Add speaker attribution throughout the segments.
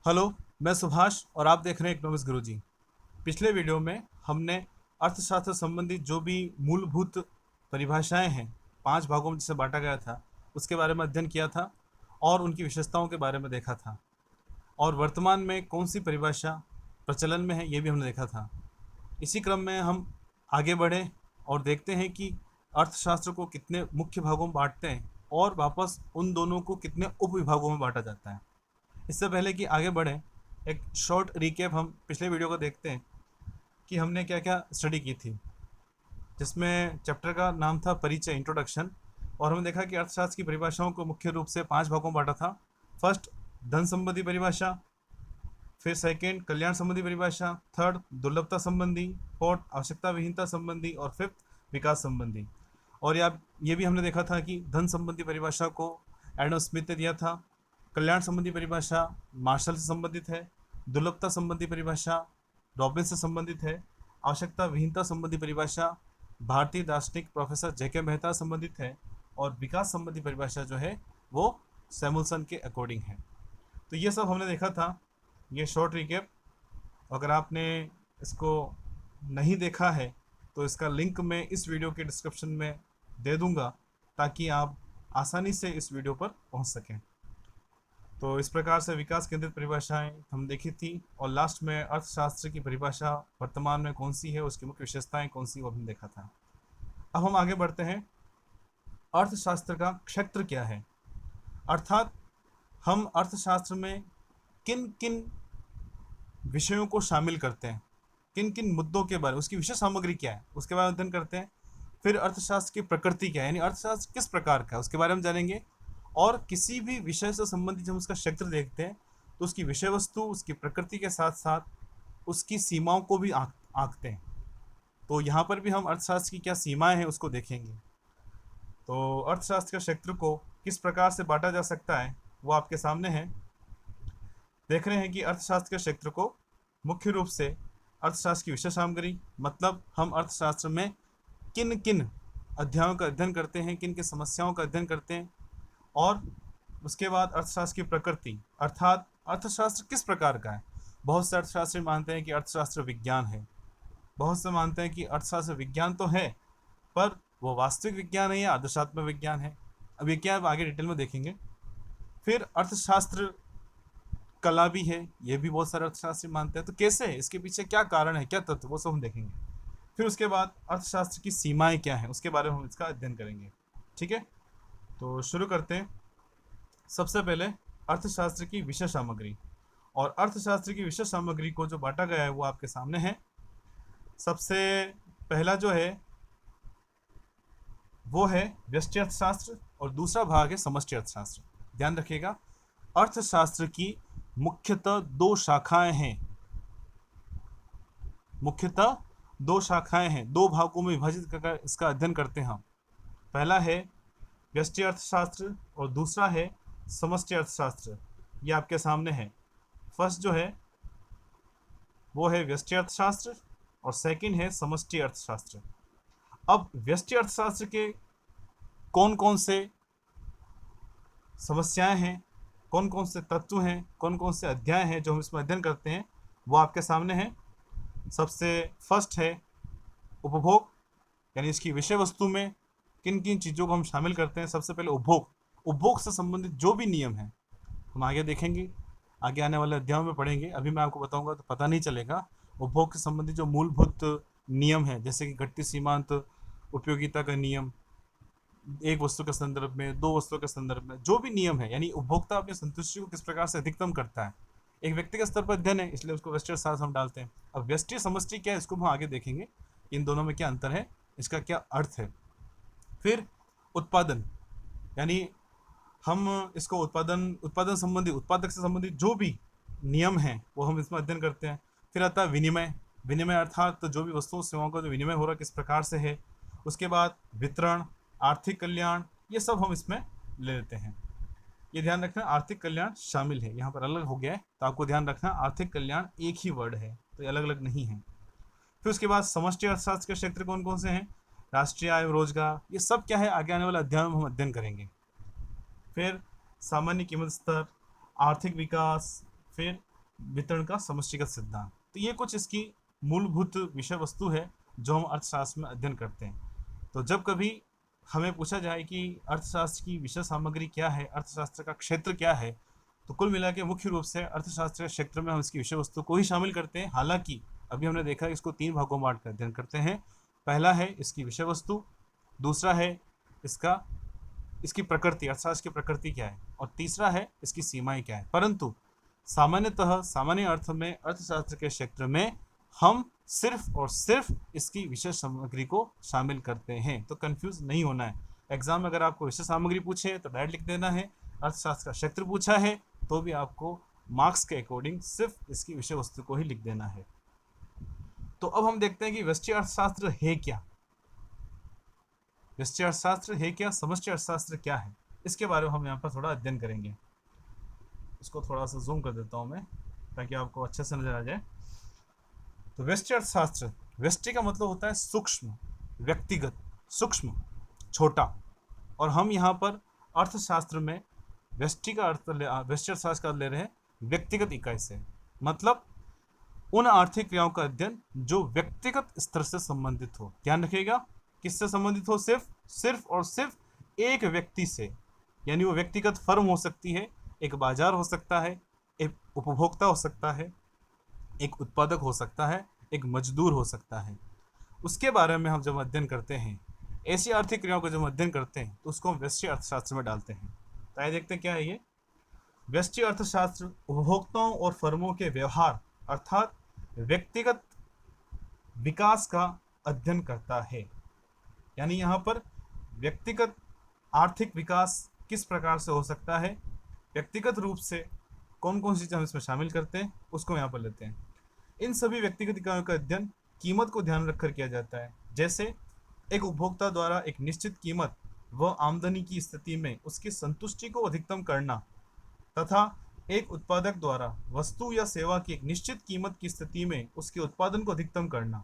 Speaker 1: Hello, मैं सुभाष और आप देख रहे हैं इकोनॉमिक्स गुरुजी। पिछले वीडियो में हमने अर्थशास्त्र संबंधी जो भी मूलभूत परिभाषाएं हैं, 5 भागों में जिसे बांटा गया था, उसके बारे में अध्ययन किया था और उनकी विशेषताओं के बारे में देखा था। और वर्तमान में कौन सी परिभाषा प्रचलन में है, ये भी हमने देखा था। इसी क्रम में हम आगे बढ़े और देखते हैं कि अर्थशास्त्र को कितने मुख्य भागों में बांटते हैं और वापस उन दोनों को कितने उपविभागों में बांटा जाता है। इससे पहले कि आगे बढ़ें, एक शॉर्ट रिकैप हम पिछले वीडियो को देखते हैं कि हमने क्या क्या स्टडी की थी, जिसमें चैप्टर का नाम था परिचय, इंट्रोडक्शन। और हमने देखा कि अर्थशास्त्र की परिभाषाओं को मुख्य रूप से 5 भागों में बांटा था। फर्स्ट, धन संबंधी परिभाषा। फिर सेकंड, कल्याण संबंधी परिभाषा। थर्ड, दुर्लभता संबंधी। फोर्थ, आवश्यकता विहीनता संबंधी। और फिफ्थ, विकास संबंधी। और ये भी हमने देखा था कि धन संबंधी परिभाषा को एडम स्मिथ ने दिया था, कल्याण संबंधी परिभाषा मार्शल से संबंधित है, दुर्लभता संबंधी परिभाषा रॉबिन से संबंधित है, आवश्यकता विहीनता संबंधी परिभाषा भारतीय दार्शनिक प्रोफेसर जेके मेहता संबंधित है, और विकास संबंधी परिभाषा जो है वो सैमुअल्सन के अकॉर्डिंग है। तो ये सब हमने देखा था। ये शॉर्ट रिकैप, अगर आपने इसको नहीं देखा है तो इसका लिंक मैं इस वीडियो के डिस्क्रिप्शन में दे दूंगा, ताकि आप आसानी से इस वीडियो पर पहुंच सकें। तो इस प्रकार से विकास केंद्रित परिभाषाएं हम देखी थी, और लास्ट में अर्थशास्त्र की परिभाषा वर्तमान में कौन सी है, उसकी मुख्य विशेषताएं कौन सी, वो हमने देखा था। अब हम आगे बढ़ते हैं। अर्थशास्त्र का क्षेत्र क्या है, अर्थात हम अर्थशास्त्र में किन किन विषयों को शामिल करते हैं, किन किन मुद्दों के बारे में, उसकी विषय सामग्री क्या है, उसके बारे में अध्ययन करते हैं। फिर अर्थशास्त्र की प्रकृति क्या है, यानी अर्थशास्त्र किस प्रकार का है, उसके बारे में जानेंगे। और किसी भी विषय से संबंधित जब उसका क्षेत्र देखते हैं तो उसकी विषय वस्तु, उसकी प्रकृति के साथ साथ उसकी सीमाओं को भी आंकते हैं। तो यहाँ पर भी हम अर्थशास्त्र की क्या सीमाएं हैं उसको देखेंगे। तो अर्थशास्त्र के क्षेत्र को किस प्रकार से बांटा जा सकता है वो आपके सामने है। देख रहे हैं कि अर्थशास्त्र के क्षेत्र को मुख्य रूप से अर्थशास्त्र की विषय सामग्री, मतलब हम अर्थशास्त्र में किन किन अध्यायों का अध्ययन करते हैं, किन किन समस्याओं का अध्ययन करते हैं, और उसके बाद अर्थशास्त्र की प्रकृति, अर्थात अर्थशास्त्र किस प्रकार का है। बहुत से अर्थशास्त्री मानते हैं कि अर्थशास्त्र विज्ञान है, बहुत से मानते हैं कि अर्थशास्त्र विज्ञान तो है पर वो वास्तविक विज्ञान है या आदर्शात्मक विज्ञान है। अब ये क्या आगे डिटेल में देखेंगे। फिर अर्थशास्त्र कला भी है, ये भी बहुत सारे अर्थशास्त्री मानते हैं। तो कैसे है, इसके पीछे क्या कारण है, क्या तत्व, वो सब हम देखेंगे। फिर उसके बाद अर्थशास्त्र की सीमाएं क्या हैं, उसके बारे में हम इसका अध्ययन करेंगे। ठीक है, तो शुरू करते हैं। सबसे पहले अर्थशास्त्र की विषय सामग्री, और अर्थशास्त्र की विषय सामग्री को जो बांटा गया है वो आपके सामने है। सबसे पहला जो है वो है व्यष्टि अर्थशास्त्र, और दूसरा भाग है समष्टि अर्थशास्त्र। ध्यान रखिएगा, अर्थशास्त्र की मुख्यतः 2 शाखाएं हैं, मुख्यतः 2 शाखाएं हैं, 2 भागों में विभाजित कर इसका अध्ययन करते हैं हम। पहला है व्यष्टि अर्थशास्त्र और दूसरा है समष्टि अर्थशास्त्र। ये आपके सामने है। फर्स्ट जो है वो है व्यष्टि अर्थशास्त्र और सेकंड है समष्टि अर्थशास्त्र। अब व्यष्टि अर्थशास्त्र के कौन कौन से समस्याएं हैं, कौन कौन से तत्व हैं, कौन कौन से अध्याय हैं जो हम इसमें अध्ययन करते हैं, वो आपके सामने है। सबसे फर्स्ट है उपभोग, यानी इसकी विषय वस्तु में किन किन चीज़ों को हम शामिल करते हैं। सबसे पहले उपभोग, उपभोग से संबंधित जो भी नियम हैं हम आगे देखेंगे, आगे आने वाले अध्यायों में पढ़ेंगे। अभी मैं आपको बताऊंगा तो पता नहीं चलेगा। उपभोग से संबंधित जो मूलभूत नियम है, जैसे कि घटती सीमांत, उपयोगिता का नियम, एक वस्तु के संदर्भ में, 2 वस्तुओं के संदर्भ में जो भी नियम है, यानी उपभोक्ता अपनी संतुष्टि को किस प्रकार से अधिकतम करता है, एक व्यक्तिगत स्तर पर अध्ययन है, इसलिए उसको व्यष्टि अर्थशास्त्र हम डालते हैं। अब व्यष्टि समष्टि क्या है, इसको हम आगे देखेंगे, इन दोनों में क्या अंतर है, इसका क्या अर्थ है। फिर उत्पादन, यानी हम इसको उत्पादन संबंधी, उत्पादक से संबंधित जो भी नियम हैं वो हम इसमें अध्ययन करते हैं। फिर आता है विनिमय, विनिमय अर्थात तो जो भी वस्तुओं सेवाओं का जो विनिमय हो रहा है किस प्रकार से है। उसके बाद वितरण, आर्थिक कल्याण, ये सब हम इसमें ले लेते हैं। ये ध्यान रखना आर्थिक कल्याण शामिल है, यहाँ पर अलग हो गया है तो आपको ध्यान रखना आर्थिक कल्याण एक ही वर्ड है, तो ये अलग अलग नहीं है। फिर उसके बाद समष्टि अर्थशास्त्र के क्षेत्र कौन कौन से हैं, राष्ट्रीय आय, रोजगार, ये सब क्या है आगे आने वाले अध्याय में हम अध्ययन करेंगे। फिर सामान्य कीमत स्तर, आर्थिक विकास, फिर वितरण का समष्टिगत सिद्धांत। तो ये कुछ इसकी मूलभूत विषय वस्तु है जो हम अर्थशास्त्र में अध्ययन करते हैं। तो जब कभी हमें पूछा जाए कि अर्थशास्त्र की विषय सामग्री क्या है, अर्थशास्त्र का क्षेत्र क्या है, तो कुल मिला के मुख्य रूप से अर्थशास्त्र के क्षेत्र में हम इसकी विषय वस्तु को ही शामिल करते हैं। हालांकि अभी हमने देखा इसको 3 भागों में बांट कर अध्ययन करते हैं। पहला है इसकी विषय वस्तु, दूसरा है इसकी प्रकृति, अर्थशास्त्र की प्रकृति क्या है, और तीसरा है इसकी सीमाएं क्या है। परंतु सामान्यतः सामान्य अर्थ में अर्थशास्त्र के क्षेत्र में हम सिर्फ और सिर्फ इसकी विषय सामग्री को शामिल करते हैं। तो कंफ्यूज नहीं होना है। एग्जाम में अगर आपको विषय सामग्री पूछे तो डायरेक्ट लिख देना है, अर्थशास्त्र का क्षेत्र पूछा है तो भी आपको मार्क्स के अकॉर्डिंग सिर्फ इसकी विषय वस्तु को ही लिख देना है। तो अब हम देखते हैं कि व्यष्टि अर्थशास्त्र है क्या, व्यष्टि अर्थशास्त्र है क्या, समष्टि अर्थशास्त्र क्या है, इसके बारे में हम यहाँ पर थोड़ा अध्ययन करेंगे। इसको थोड़ा सा जूम कर देता हूँ मैं ताकि आपको अच्छे से नजर आ जाए। तो व्यष्टि अर्थशास्त्र, व्यष्टि का मतलब होता है सूक्ष्म, व्यक्तिगत, सूक्ष्म, छोटा, और हम यहाँ पर अर्थशास्त्र में व्यष्टि का अर्थ व्यष्टि अर्थशास्त्र का ले रहे हैं व्यक्तिगत इकाई से, मतलब उन आर्थिक क्रियाओं का अध्ययन जो व्यक्तिगत स्तर से संबंधित हो। ध्यान रखिएगा, किससे संबंधित हो, सिर्फ और सिर्फ एक व्यक्ति से, यानी वो व्यक्तिगत फर्म हो सकती है, एक बाजार हो सकता है, एक उपभोक्ता हो सकता है, एक उत्पादक हो सकता है, एक मजदूर हो सकता है। उसके बारे में हम जब अध्ययन करते हैं, ऐसी आर्थिक क्रियाओं को जब अध्ययन करते हैं तो उसको हम व्यष्टि अर्थशास्त्र में डालते हैं। तो आइए देखते हैं क्या है ये। व्यष्टि अर्थशास्त्र उपभोक्ताओं और फर्मों के व्यवहार अर्थात व्यक्तिगत विकास का अध्ययन करता है। यानी यहाँ पर व्यक्तिगत आर्थिक विकास किस प्रकार से हो सकता है, व्यक्तिगत रूप से कौन कौन सी चीज़ें हम इसमें शामिल करते हैं, उसको यहाँ पर लेते हैं। इन सभी व्यक्तिगत इकाइयों का अध्ययन कीमत को ध्यान रखकर किया जाता है। जैसे एक उपभोक्ता द्वारा एक निश्चित कीमत व आमदनी की स्थिति में उसकी संतुष्टि को अधिकतम करना तथा एक उत्पादक द्वारा वस्तु या सेवा की एक निश्चित कीमत की स्थिति में उसके उत्पादन को अधिकतम करना।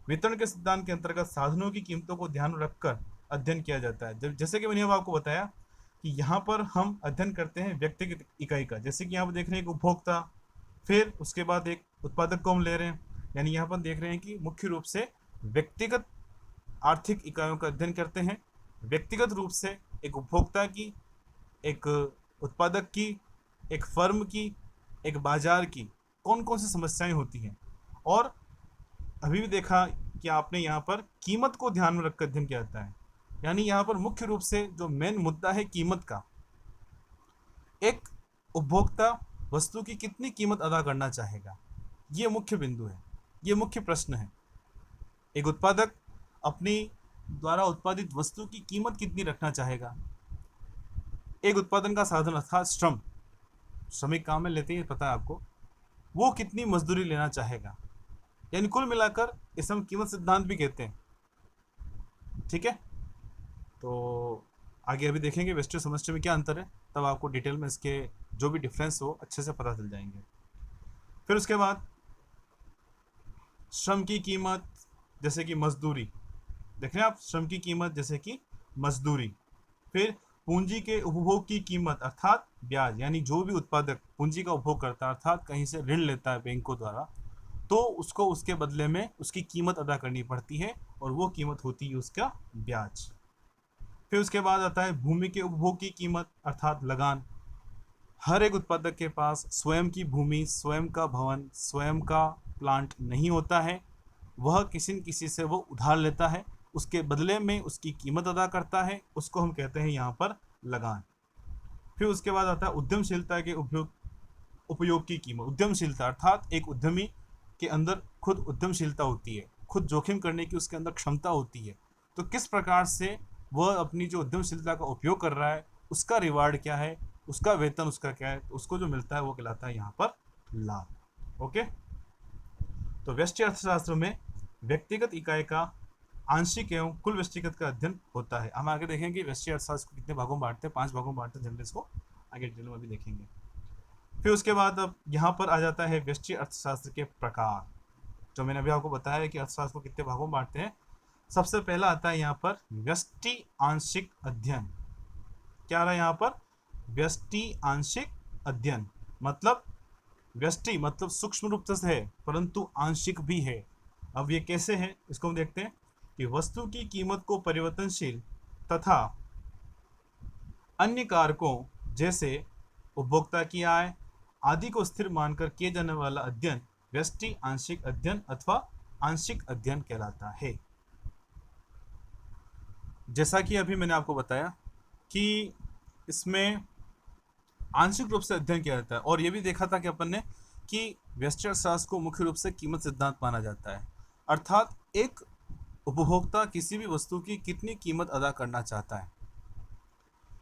Speaker 1: वितरण के सिद्धांत के अंतर्गत साधनों की कीमतों को ध्यान में रखकर अध्ययन किया जाता है। जैसे कि मैंने आपको बताया कि यहाँ पर हम अध्ययन करते हैं व्यक्तिगत इकाई का। जैसे कि यहाँ पर देख रहे हैं एक उपभोक्ता, फिर उसके बाद एक उत्पादक को हम ले रहे हैं, यानी यहाँ पर देख रहे हैं कि मुख्य रूप से व्यक्तिगत आर्थिक इकाइयों का अध्ययन करते हैं। व्यक्तिगत रूप से एक उपभोक्ता की, एक उत्पादक की, एक फर्म की, एक बाजार की कौन कौन सी समस्याएं होती हैं। और अभी भी देखा कि आपने यहाँ पर कीमत को ध्यान में रखकर अध्ययन किया जाता है। यानी यहाँ पर मुख्य रूप से जो मेन मुद्दा है कीमत का, एक उपभोक्ता वस्तु की कितनी कीमत अदा करना चाहेगा, ये मुख्य बिंदु है, ये मुख्य प्रश्न है। एक उत्पादक अपनी द्वारा उत्पादित वस्तु की कीमत कितनी रखना चाहेगा। एक उत्पादन का साधन अर्थात श्रमिक काम में लेते ही पता है आपको, वो कितनी मजदूरी लेना चाहेगा। यानी कुल मिलाकर इसे हम कीमत सिद्धांत भी कहते हैं। ठीक है, तो आगे अभी देखेंगे व्यष्टि समष्टि में क्या अंतर है, तब आपको डिटेल में इसके जो भी डिफरेंस हो अच्छे से पता चल जाएंगे। फिर उसके बाद श्रम की कीमत जैसे कि मजदूरी, देख रहे हैं आप, श्रम की कीमत जैसे कि मजदूरी। फिर पूंजी के उपभोग की कीमत अर्थात ब्याज, यानी जो भी उत्पादक पूंजी का उपभोग करता है अर्थात कहीं से ऋण लेता है बैंकों द्वारा, तो उसको उसके बदले में उसकी कीमत अदा करनी पड़ती है और वो कीमत होती है उसका ब्याज। फिर उसके बाद आता है भूमि के उपभोग की कीमत अर्थात लगान। हर एक उत्पादक के पास स्वयं की भूमि, स्वयं का भवन, स्वयं का प्लांट नहीं होता है, वह किसी न किसी से वो उधार लेता है, उसके बदले में उसकी कीमत अदा करता है, उसको हम कहते हैं यहाँ पर लगान। फिर उसके बाद आता है उद्यमशीलता के उपयोग की कीमत। उद्यमशीलता अर्थात एक उद्यमी के अंदर खुद उद्यमशीलता होती है, खुद जोखिम करने की उसके अंदर क्षमता होती है, तो किस प्रकार से वह अपनी जो उद्यमशीलता का उपयोग कर रहा है, उसका रिवार्ड क्या है, उसका वेतन उसका क्या है, तो उसको जो मिलता है वो कहलाता है यहाँ पर लाभ। ओके, तो व्यष्टि अर्थशास्त्र में व्यक्तिगत इकाई का आंशिक एवं कुल व्यष्टिगत का अध्ययन होता है। हम आगे देखेंगे कि व्यष्टि अर्थशास्त्र को कितने भागों में बांटते हैं, 5 भागों में बांटते हैं जनरल, इसको आगे डिटेल में भी देखेंगे। फिर उसके बाद अब यहाँ पर आ जाता है व्यष्टि अर्थशास्त्र के प्रकार, जो मैंने अभी आपको बताया कि अर्थशास्त्र को कितने भागों में बांटते हैं। सबसे पहला आता है यहाँ पर व्यष्टि आंशिक अध्ययन। क्या आ रहा है यहाँ पर, व्यष्टि आंशिक अध्ययन, मतलब व्यष्टि मतलब सूक्ष्म रूप से है परंतु आंशिक भी है। अब ये कैसे है इसको हम देखते हैं कि वस्तु की कीमत को परिवर्तनशील तथा अन्य कारकों जैसे उपभोक्ता की आय आदि को स्थिर मानकर किए जाने वाला अध्ययन व्यष्टि आंशिक अध्ययन अथवा आंशिक अध्ययन कहलाता है। जैसा कि अभी मैंने आपको बताया कि इसमें आंशिक रूप से अध्ययन किया जाता है, और ये भी देखा था कि अपन ने कि व्यष्टि अर्थशास्त्र को मुख्य रूप से कीमत सिद्धांत माना जाता है, अर्थात एक उपभोक्ता किसी भी वस्तु की कितनी कीमत अदा करना चाहता है।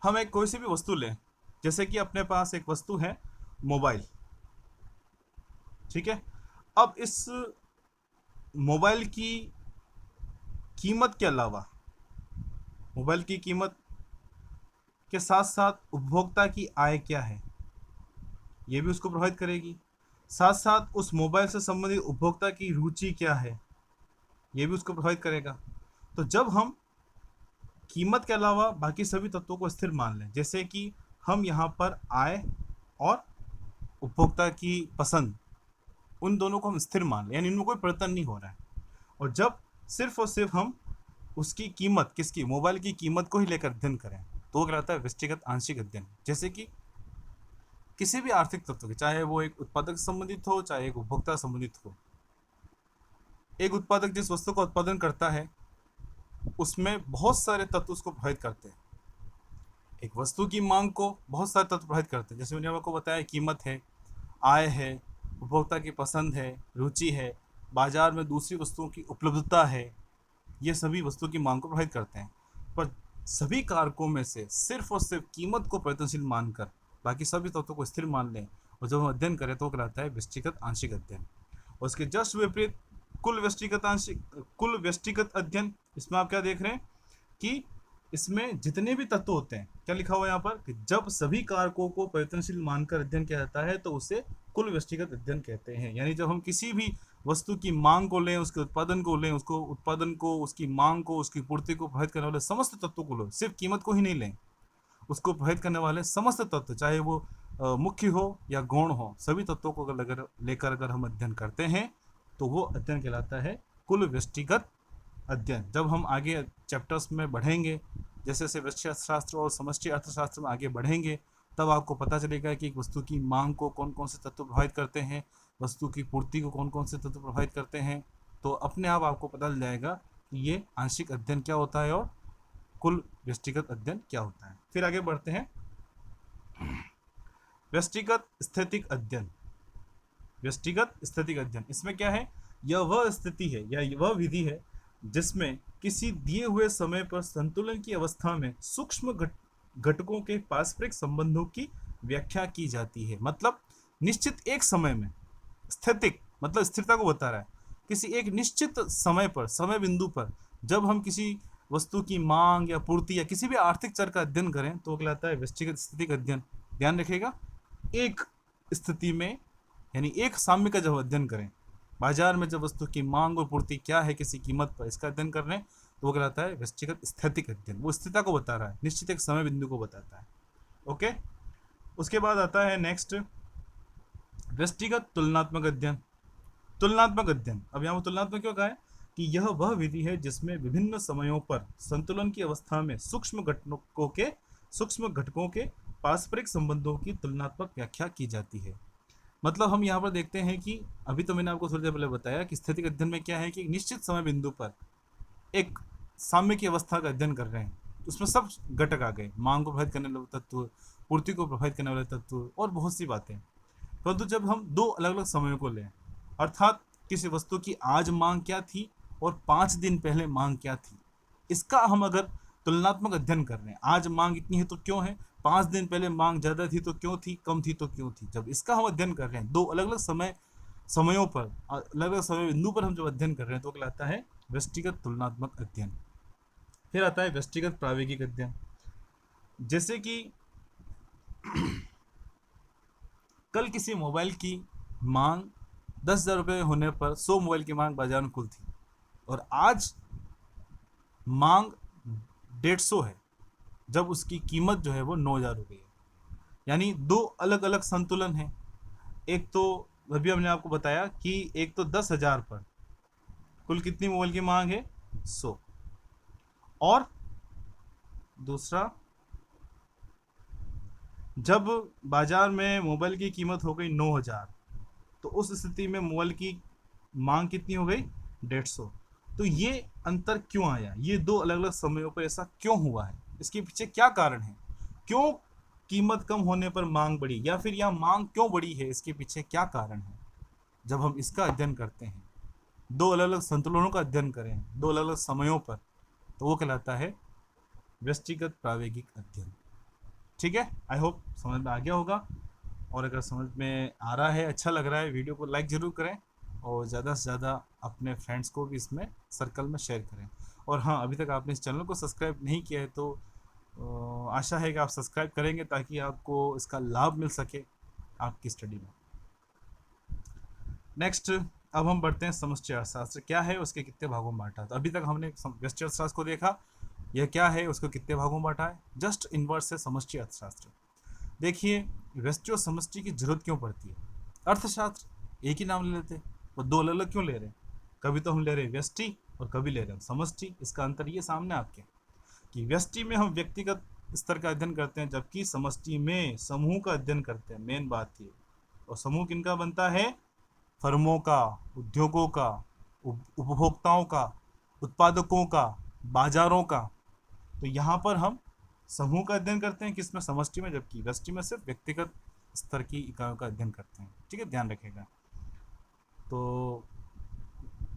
Speaker 1: हम एक कोई सी भी वस्तु लें, जैसे कि अपने पास एक वस्तु है मोबाइल, ठीक है। अब इस मोबाइल की कीमत के अलावा, मोबाइल की कीमत के साथ साथ उपभोक्ता की आय क्या है ये भी उसको प्रभावित करेगी। साथ साथ उस मोबाइल से संबंधित उपभोक्ता की रुचि क्या है ये भी उसको प्रभावित करेगा। तो जब हम कीमत के अलावा बाकी सभी तत्वों को स्थिर मान लें, जैसे कि हम यहाँ पर आय और उपभोक्ता की पसंद, उन दोनों को हम स्थिर मान लें, यानी इनमें कोई परिवर्तन नहीं हो रहा है, और जब सिर्फ और सिर्फ हम उसकी कीमत, किसकी, मोबाइल की कीमत को ही लेकर अध्ययन करें, तो वो कहलाता है व्यष्टिगत आंशिक अध्ययन। जैसे कि किसी भी आर्थिक तत्व के, चाहे वो एक उत्पादक से संबंधित हो चाहे एक उपभोक्ता से संबंधित हो, एक उत्पादक जिस वस्तु का उत्पादन करता है उसमें बहुत सारे तत्व उसको प्रभावित करते हैं। एक वस्तु की मांग को बहुत सारे तत्व प्रभावित करते हैं, जैसे मैंने आपको बताया, कीमत है, आय है, उपभोक्ता की पसंद है, रुचि है, बाजार में दूसरी वस्तुओं की उपलब्धता है, ये सभी वस्तु की मांग को प्रभावित करते हैं। पर सभी कारकों में से सिर्फ और सिर्फ कीमत को परिवर्तनशील मानकर बाकी सभी तत्वों को स्थिर मान लें और जब हम अध्ययन करें तो वो कहलाता है व्यष्टिगत आंशिक अध्ययन। और उसके जस्ट विपरीत कुल व्यष्टिगत अध्ययन, इसमें आप क्या देख रहे हैं कि इसमें जितने भी तत्व होते हैं, क्या लिखा हुआ है यहाँ पर कि जब सभी कारकों को परिवर्तनशील मानकर अध्ययन किया जाता है तो उसे कुल व्यष्टिगत अध्ययन कहते हैं। यानी जब हम किसी भी वस्तु की मांग को लें, उसके उत्पादन को लें, उसको उत्पादन को, उसकी मांग को, उसकी पूर्ति को प्रभावित करने वाले समस्त तत्वों को लें, सिर्फ कीमत को ही नहीं लें, उसको प्रभावित करने वाले समस्त तत्व, चाहे वो मुख्य हो या गौण हो, सभी तत्वों को अगर लेकर अगर हम अध्ययन करते हैं तो वो अध्ययन कहलाता है कुल व्यष्टिगत अध्ययन। जब हम आगे चैप्टर्स में बढ़ेंगे, जैसे जैसे व्यष्टि अर्थशास्त्र और समष्टि अर्थशास्त्र में आगे बढ़ेंगे, तब आपको पता चलेगा कि एक वस्तु की मांग को कौन कौन से तत्व प्रभावित करते हैं, वस्तु की पूर्ति को कौन कौन से तत्व प्रभावित करते हैं। तो अपने आप आपको पता चल जाएगा कि ये आंशिक अध्ययन क्या होता है और कुल व्यष्टिगत अध्ययन क्या होता है। फिर आगे बढ़ते हैं, व्यष्टिगत स्थैतिक अध्ययन। व्यष्टिगत स्थैतिक अध्ययन, इसमें क्या है, यह वह स्थिति है या वह विधि है जिसमें किसी दिए हुए समय पर संतुलन की अवस्था में सूक्ष्म घटकों के पारस्परिक संबंधों की व्याख्या की जाती है। मतलब निश्चित एक समय में, स्थैतिक मतलब स्थिरता को बता रहा है, किसी एक निश्चित समय पर, समय बिंदु पर जब हम किसी वस्तु की मांग या पूर्ति या किसी भी आर्थिक चर का अध्ययन करें तो कहलाता है व्यष्टिगत स्थैतिक अध्ययन। ध्यान रखिएगा, एक स्थिति में यानी एक साम्य का जब अध्ययन करें, बाजार में जब वस्तु की मांग और पूर्ति क्या है किसी कीमत पर, इसका अध्ययन कर रहे हैं तो वो कहलाता है व्यष्टिगत स्थैतिक अध्ययन। वो स्थिरता को बता रहा है, निश्चित एक समय बिंदु को बताता है। ओके, उसके बाद आता है नेक्स्ट व्यष्टिगत तुलनात्मक अध्ययन। तुलनात्मक अध्ययन, अब यहाँ तुलनात्मक क्यों कहा है कि यह वह विधि है जिसमें विभिन्न समयों पर संतुलन की अवस्था में सूक्ष्म घटकों के पारस्परिक संबंधों की तुलनात्मक व्याख्या की जाती है। मतलब हम यहाँ पर देखते हैं कि अभी तो मैंने आपको थोड़ी देर पहले बताया कि स्थैतिक अध्ययन में क्या है कि निश्चित समय बिंदु पर एक साम्य की अवस्था का अध्ययन कर रहे हैं, उसमें सब घटक आ गए, मांग को प्रभावित करने वाले तत्व, पूर्ति को प्रभावित करने वाले तत्व और बहुत सी बातें। परंतु जब हम दो अलग अलग समयों को लें, अर्थात किसी वस्तु की आज मांग क्या थी और 5 दिन पहले मांग क्या थी, इसका हम अगर तुलनात्मक अध्ययन कर रहे हैं, आज मांग इतनी है तो क्यों है, 5 दिन पहले मांग ज़्यादा थी तो क्यों थी, कम थी तो क्यों थी, जब इसका हम अध्ययन कर रहे हैं, दो अलग अलग समयों पर, अलग अलग समय बिंदु पर हम जब अध्ययन कर रहे हैं तो कहलाता है व्यष्टिगत तुलनात्मक अध्ययन। फिर आता है व्यष्टिगत प्रायोगिक अध्ययन। जैसे कि कल किसी मोबाइल की मांग 10,000 रुपये होने पर 100 मोबाइल की मांग बाजार में कुल थी, और आज मांग 150 है जब उसकी कीमत जो है वो 9,000 रुपये है। यानी दो अलग अलग संतुलन है, एक तो अभी हमने आपको बताया कि एक तो 10,000 पर कुल कितनी मोबाइल की मांग है, 100। और दूसरा, जब बाजार में मोबाइल की कीमत हो गई 9,000, तो उस स्थिति में मोबाइल की मांग कितनी हो गई, 150। तो ये अंतर क्यों आया, ये दो अलग अलग समयों पर ऐसा क्यों हुआ है, इसके पीछे क्या कारण है, क्यों कीमत कम होने पर मांग बढ़ी, या फिर यह मांग क्यों बढ़ी है, इसके पीछे क्या कारण है। जब हम इसका अध्ययन करते हैं, दो अलग अलग संतुलनों का अध्ययन करें दो अलग अलग समयों पर, तो वो कहलाता है व्यष्टिगत प्रावेगिक अध्ययन। ठीक है, आई होप समझ में आ गया होगा। और अगर समझ में आ रहा है, अच्छा लग रहा है, वीडियो को लाइक ज़रूर करें और ज़्यादा से ज़्यादा अपने फ्रेंड्स को भी इसमें सर्कल में शेयर करें। और हाँ, अभी तक आपने इस चैनल को सब्सक्राइब नहीं किया है तो आशा है कि आप सब्सक्राइब करेंगे ताकि आपको इसका लाभ मिल सके आपकी स्टडी में। नेक्स्ट, अब हम बढ़ते हैं समष्टि अर्थशास्त्र क्या है, उसके कितने भागों में बांटा। तो अभी तक हमने व्यष्टि अर्थशास्त्र को देखा, यह क्या है, उसको कितने भागों में बांटा है। जस्ट इनवर्स है समष्टि अर्थशास्त्र। देखिए, व्यष्टि और समष्टि की जरूरत क्यों पड़ती है। अर्थशास्त्र एक ही नाम ले लेते, वो दो अलग अलग क्यों ले रहे हैं। कभी तो हम ले रहे हैं व्यष्टि और कभी ले रहे हैं समष्टि। इसका अंतर ये सामने आपके कि व्यष्टि में हम व्यक्तिगत स्तर का अध्ययन करते हैं, जबकि समष्टि में समूह का अध्ययन करते हैं। मेन बात ये, और समूह किनका बनता है, फर्मों का, उद्योगों का, उपभोक्ताओं का, उत्पादकों का, बाजारों का। तो यहाँ पर हम समूह का अध्ययन करते हैं किसमें, समष्टि में, जबकि व्यष्टि में सिर्फ व्यक्तिगत स्तर की इकाइयों का अध्ययन करते हैं। ठीक है, ध्यान रखिएगा। तो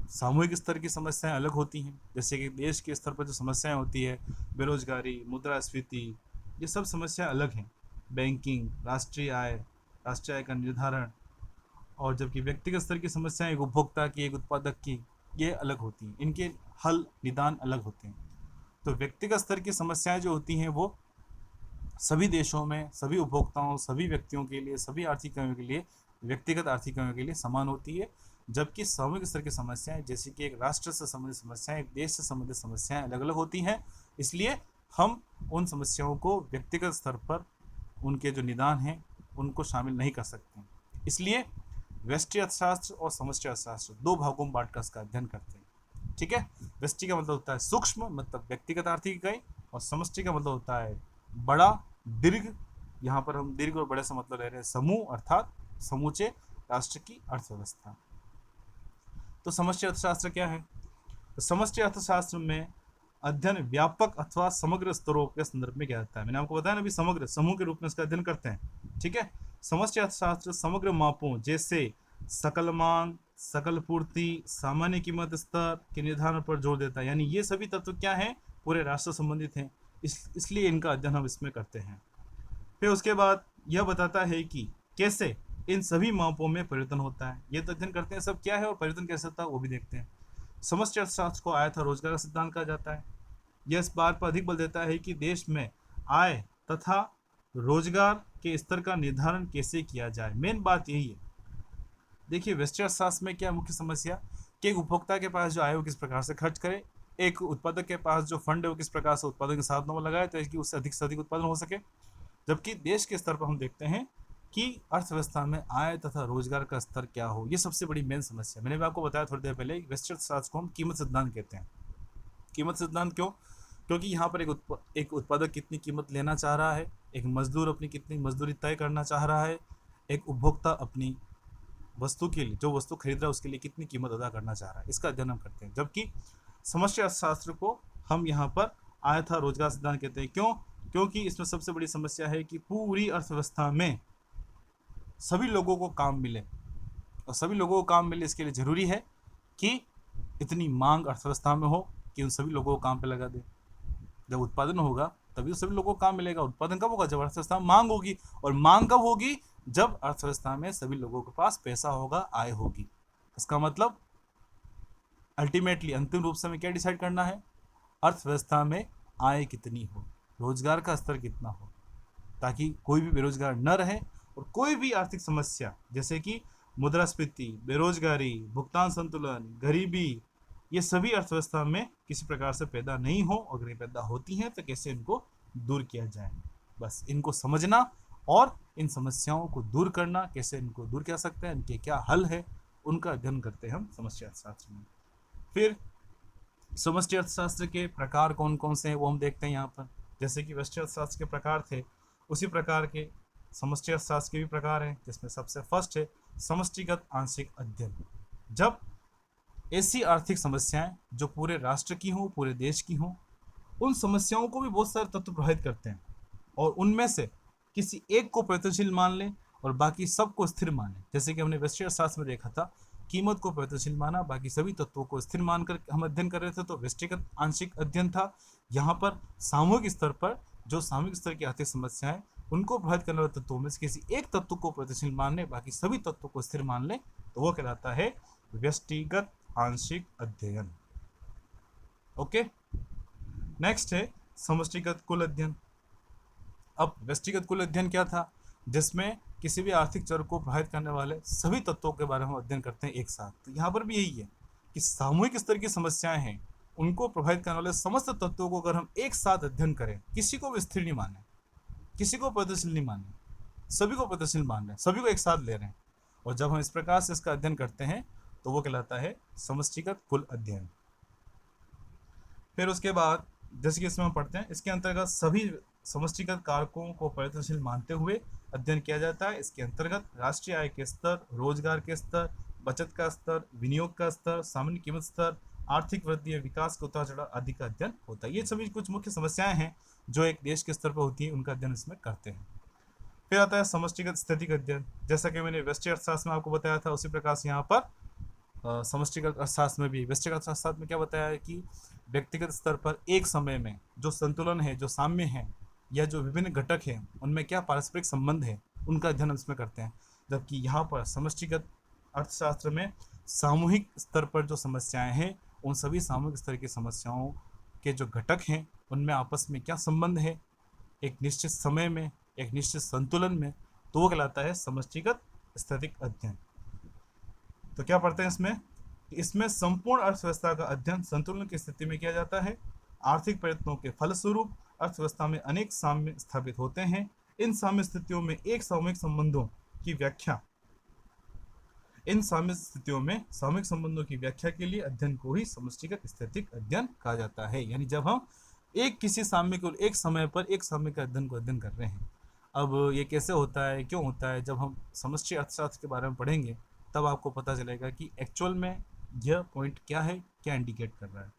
Speaker 1: सामूहिक स्तर की समस्याएं अलग होती हैं, जैसे कि देश के स्तर पर जो समस्याएं होती है, बेरोजगारी, मुद्रास्फीति, ये सब समस्याएं अलग हैं। बैंकिंग, राष्ट्रीय आय का निर्धारण। और जबकि व्यक्तिगत स्तर की समस्याएं एक उपभोक्ता की, एक उत्पादक की, ये अलग होती हैं, इनके हल निदान अलग होते हैं। तो व्यक्तिगत स्तर की समस्याएं जो होती हैं वो सभी देशों में, सभी उपभोक्ताओं, सभी व्यक्तियों के लिए, सभी आर्थिक इकाइयों के लिए, व्यक्तिगत आर्थिक इकाइयों के लिए समान होती है। जबकि सामूहिक स्तर की समस्याएं, जैसे कि एक राष्ट्र से संबंधित समस्याएं, एक देश से संबंधित समस्याएं अलग अलग होती हैं। इसलिए हम उन समस्याओं को व्यक्तिगत स्तर पर उनके जो निदान हैं उनको शामिल नहीं कर सकते। इसलिए व्यष्टि अर्थशास्त्र और समष्टि अर्थशास्त्र दो भागों में बांटकर इसका अध्ययन करते हैं। ठीक है, व्यष्टि का मतलब होता है सूक्ष्म, मतलब व्यक्तिगत आर्थिक इकाई, और समष्टि का मतलब होता है बड़ा, दीर्घ। यहाँ पर हम दीर्घ और बड़े से मतलब ले रहे हैं समूह, अर्थात समूचे राष्ट्र की अर्थव्यवस्था। तो समष्टि अर्थशास्त्र क्या है, तो समष्टि अर्थशास्त्र में अध्ययन व्यापक अथवा समग्र स्तरों के संदर्भ में किया जाता है। मैंने आपको बताया ना अभी, समग्र समूह के रूप में इसका अध्ययन करते हैं। ठीक है, समष्टि अर्थशास्त्र समग्र मापों जैसे सकल मांग, सकल पूर्ति, सामान्य कीमत स्तर के निर्धारण पर जोर देता है। यानी ये सभी तत्व क्या हैं, पूरे राष्ट्र संबंधित हैं, इसलिए इनका अध्ययन हम इसमें करते हैं। फिर उसके बाद यह बताता है कि कैसे इन सभी मापों में परिवर्तन होता है। ये तो अध्ययन करते हैं सब क्या है और परिवर्तन कैसे होता है वो भी देखते हैं। समष्टि अर्थशास्त्र को आय तथा रोजगार का सिद्धांत कहा जाता है। यह इस बात पर अधिक बल देता है कि देश में आय तथा रोजगार के स्तर का निर्धारण कैसे किया जाए। मेन बात यही है। देखिए, व्यष्टि अर्थशास्त्र में क्या मुख्य समस्या कि एक उपभोक्ता के पास जो आय वो किस प्रकार से खर्च करे, एक उत्पादक के पास जो फंड है वो किस प्रकार से उत्पादन के साधनों में लगाए ताकि उससे अधिक से अधिक उत्पादन हो सके। जबकि देश के स्तर पर हम देखते हैं कि अर्थव्यवस्था में आय तथा रोजगार का स्तर क्या हो, ये सबसे बड़ी मेन समस्या। मैंने भी आपको बताया थोड़ी देर पहले, व्यष्टि अर्थशास्त्र को हम कीमत सिद्धांत कहते हैं। कीमत सिद्धांत क्यों, क्योंकि यहाँ पर एक उत्पादक कितनी कीमत लेना चाह रहा है, एक मजदूर अपनी कितनी मजदूरी तय करना चाह रहा है, एक उपभोक्ता अपनी वस्तु के लिए, जो वस्तु खरीद रहा है उसके लिए कितनी कीमत अदा करना चाह रहा है, इसका अध्ययन हम करते हैं। जबकि समष्टि अर्थशास्त्र को हम यहाँ पर आय तथा रोजगार सिद्धांत कहते हैं। क्यों, क्योंकि इसमें सबसे बड़ी समस्या है कि पूरी अर्थव्यवस्था में सभी लोगों को काम मिले, और सभी लोगों को काम मिले इसके लिए जरूरी है कि इतनी मांग अर्थव्यवस्था में हो कि उन सभी लोगों को काम पे लगा दे। जब उत्पादन होगा तभी तो सभी लोगों को काम मिलेगा। उत्पादन कब होगा, जब अर्थव्यवस्था में मांग होगी, और मांग कब होगी, जब अर्थव्यवस्था में सभी लोगों के पास पैसा होगा, आय होगी। इसका मतलब अल्टीमेटली अंतिम रूप से हमें क्या डिसाइड करना है, अर्थव्यवस्था में आय कितनी हो, रोजगार का स्तर कितना हो, ताकि कोई भी बेरोजगार न रहे और कोई भी आर्थिक समस्या जैसे कि मुद्रास्फीति, बेरोजगारी, भुगतान संतुलन, गरीबी, ये सभी अर्थव्यवस्था में किसी प्रकार से पैदा नहीं हो। अगर ये पैदा होती हैं तो कैसे इनको दूर किया जाए, बस इनको समझना और इन समस्याओं को दूर करना, कैसे इनको दूर कर सकते हैं, इनके क्या हल है, उनका अध्ययन करते हैं हम समष्टि अर्थशास्त्र में। फिर समष्टि अर्थशास्त्र के प्रकार कौन कौन से हैं वो हम देखते हैं यहाँ पर। जैसे कि व्यष्टि अर्थशास्त्र के प्रकार थे, उसी प्रकार के समष्टि अर्थशास्त्र के भी प्रकार हैं, जिसमें सबसे फर्स्ट है समष्टिगत आंशिक अध्ययन। जब ऐसी आर्थिक समस्याएं जो पूरे राष्ट्र की हों, पूरे देश की हों, उन समस्याओं को भी बहुत सारे तत्व प्रभावित करते हैं और उनमें से किसी एक को प्रयत्नशील मान लें और बाकी सबको स्थिर मान लें। जैसे कि हमने व्यष्टि अर्थशास्त्र में देखा था, कीमत को प्रयत्नशील माना, बाकी सभी तत्वों को स्थिर मानकर हम अध्ययन कर रहे थे, तो व्यष्टिगत आंशिक अध्ययन था। यहाँ पर सामूहिक स्तर पर जो सामूहिक स्तर की आर्थिक समस्याएं उनको प्रभावित करने वाले तत्वों में से किसी एक तत्व को प्रयत्नशील मान लें, बाकी सभी तत्वों को स्थिर मान लें, तो वो कहलाता है व्यष्टिगत आंशिक अध्ययन। ओके, नेक्स्ट है समष्टिगत कुल अध्ययन। अब व्यष्टिगत कुल अध्ययन क्या था? जिसमें किसी भी आर्थिक चर को प्रभावित करने वाले सभी तत्वों के बारे में अध्ययन करते हैं एक साथ। तो यहाँ पर भी यही है कि सामूहिक स्तर की समस्याएं हैं, उनको प्रभावित करने वाले समस्त तत्वों को अगर हम एक साथ अध्ययन करें, किसी को भी स्थिर नहीं माने, किसी को प्रयत्नशील नहीं माने, सभी को प्रयत्नशील मान रहे हैं, सभी को एक साथ ले रहे हैं, और जब हम इस प्रकार से इसका अध्ययन करते हैं तो वो कहलाता है समष्टिगत कुल अध्ययन। फिर उसके बाद जैसे कि इसमें हम पढ़ते हैं, इसके अंतर्गत सभी समष्टिगत कारकों को प्रयत्नशील मानते हुए अध्ययन किया जाता है। इसके अंतर्गत राष्ट्रीय आय के स्तर, रोजगार के स्तर, बचत का स्तर, विनियोग का स्तर, सामान्य कीमत स्तर, आर्थिक वृद्धि, विकास का उतार चढ़ाव आदि का अध्ययन होता है। ये सभी कुछ मुख्य समस्याएं हैं जो एक देश के स्तर पर होती है, उनका अध्ययन इसमें करते हैं। फिर आता है समष्टिगत स्थितिक अध्ययन। जैसा कि मैंने व्यष्टि अर्थशास्त्र में आपको बताया था, उसी प्रकार से यहाँ पर समष्टिगत अर्थशास्त्र में भी, व्यष्टिगत अर्थशास्त्र में क्या बताया है कि व्यक्तिगत स्तर पर एक समय में जो संतुलन है, जो साम्य है, या जो विभिन्न घटक हैं, उनमें क्या पारस्परिक संबंध है, उनका अध्ययन हम इसमें करते हैं। जबकि यहाँ पर समष्टिगत अर्थशास्त्र में सामूहिक स्तर पर जो समस्याएं हैं, उन सभी सामूहिक स्तर की समस्याओं के जो घटक हैं, उनमें आपस में क्या संबंध है, एक निश्चित समय में, एक निश्चित संतुलन में, तो वो कहलाता है समष्टिगत स्थितिक अध्ययन। तो क्या पढ़ते हैं इसमें? इसमें संपूर्ण अर्थव्यवस्था का अध्ययन संतुलन की स्थिति में किया जाता है। आर्थिक प्रयत्नों के फलस्वरूप अर्थव्यवस्था में अनेक साम्य स्थापित होते हैं। इन साम्य स्थितियों में सामूहिक संबंधों की व्याख्या के लिए अध्ययन को ही समष्टिगत स्थितिक अध्ययन कहा जाता है। यानी जब हम किसी साम्य को एक समय पर एक साम्य के अध्ययन को अध्ययन कर रहे हैं। अब ये कैसे होता है, क्यों होता है, जब हम समष्टि अर्थशास्त्र के बारे में पढ़ेंगे तब आपको पता चलेगा कि एक्चुअल में यह पॉइंट क्या है, क्या इंडिकेट कर रहा है।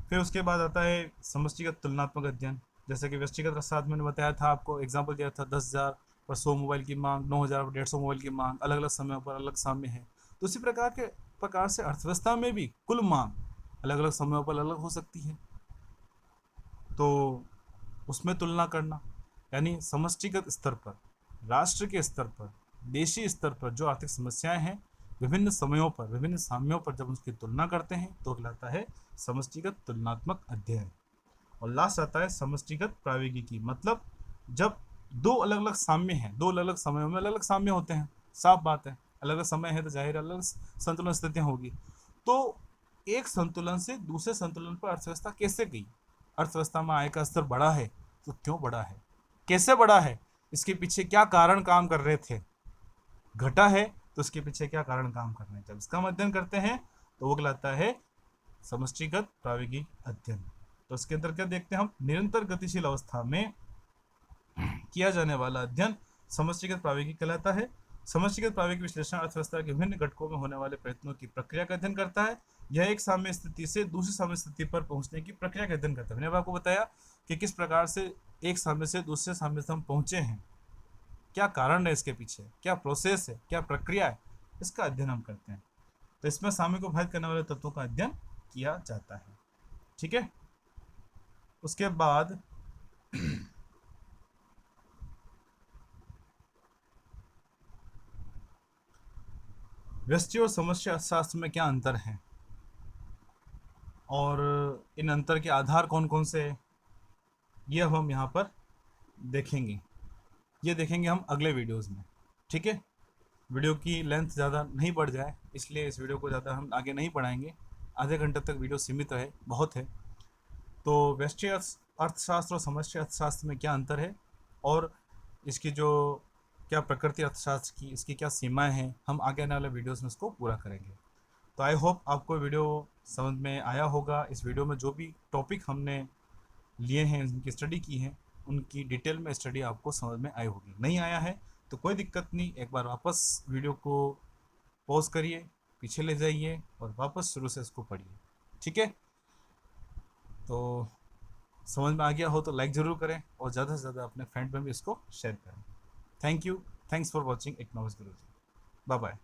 Speaker 1: फिर उसके बाद आता है समष्टिगत तुलनात्मक अध्ययन। जैसे कि व्यष्टिगत अर्थशास्त्र मैंने बताया था, आपको एग्जाम्पल दिया था, 10,000 पर 100 मोबाइल की मांग, 9,000 पर 150 मोबाइल की मांग, अलग अलग समय पर अलग साम्य है। तो उसी प्रकार से अर्थव्यवस्था में भी कुल मांग अलग अलग समयों पर अलग हो सकती है, तो उसमें तुलना करना, यानी समष्टिगत स्तर पर, राष्ट्र के स्तर पर, देशीय स्तर पर जो आर्थिक समस्याएं हैं, विभिन्न समयों पर, विभिन्न साम्यों पर जब उसकी तुलना करते हैं तो कहलाता है समष्टिगत तुलनात्मक अध्ययन। और लास्ट आता है समष्टिगत प्रावेगिकी। मतलब जब दो अलग अलग साम्य हैं, दो अलग अलग समयों में अलग अलग साम्य होते हैं, साफ बात है, अलग अलग समय है तो जाहिर अलग संतुलन स्थितियां होगी। तो एक संतुलन से दूसरे संतुलन पर अर्थव्यवस्था कैसे गई, अर्थव्यवस्था में आय का स्तर बढ़ा है तो क्यों बढ़ा है, कैसे बढ़ा है, इसके पीछे क्या कारण काम कर रहे थे, घटा है तो उसके पीछे क्या कारण काम कर रहे हैं, जब इसका हम अध्ययन करते हैं तो वो कहलाता है समष्टिगत प्रावेगिक अध्ययन। तो इसके अंदर क्या देखते हैं हम, निरंतर गतिशील अवस्था में किया जाने वाला अध्ययन समष्टिगत प्रावेगिक कहलाता है। समष्टिगत प्रावेगिक विश्लेषण अर्थव्यवस्था के विभिन्न घटकों में होने वाले प्रयत्नों की प्रक्रिया का अध्ययन करता है। यह एक साम्य स्थिति से दूसरी साम्य स्थिति पर पहुंचने की प्रक्रिया का अध्ययन करता है। मैंने आपको बताया कि किस प्रकार से एक साम्य से दूसरे साम्य से हम पहुंचे हैं, क्या कारण है इसके पीछे, क्या प्रोसेस है, क्या प्रक्रिया है, इसका अध्ययन हम करते हैं। तो इसमें साम्य को प्रभावित करने वाले तत्वों का अध्ययन किया जाता है। ठीक है, उसके बाद व्यष्टि और समष्टि अर्थशास्त्र में क्या अंतर है और इन अंतर के आधार कौन कौन से हैं, ये अब हम यहाँ पर देखेंगे। ये देखेंगे हम अगले वीडियोस में। ठीक है, वीडियो की लेंथ ज़्यादा नहीं बढ़ जाए इसलिए इस वीडियो को ज़्यादा हम आगे नहीं बढ़ाएंगे, आधे घंटे तक वीडियो सीमित रहे, बहुत है। तो व्यष्टि अर्थशास्त्र और समष्टि अर्थशास्त्र में क्या अंतर है और इसकी जो क्या प्रकृति अर्थशास्त्र की इसकी क्या सीमाएं हैं, हम आगे आने वाले वीडियोस में इसको पूरा करेंगे। तो आई होप आपको वीडियो समझ में आया होगा। इस वीडियो में जो भी टॉपिक हमने लिए हैं, उनकी स्टडी की है, उनकी डिटेल में स्टडी आपको समझ में आई होगी। नहीं आया है तो कोई दिक्कत नहीं, एक बार वापस वीडियो को पॉज करिए, पीछे ले जाइए और वापस शुरू से इसको पढ़िए। ठीक है, तो समझ में आ गया हो तो लाइक ज़रूर करें और ज़्यादा से ज़्यादा अपने फ्रेंड में भी इसको शेयर करें। Thank you, thanks for watching economics Guruji. Bye bye.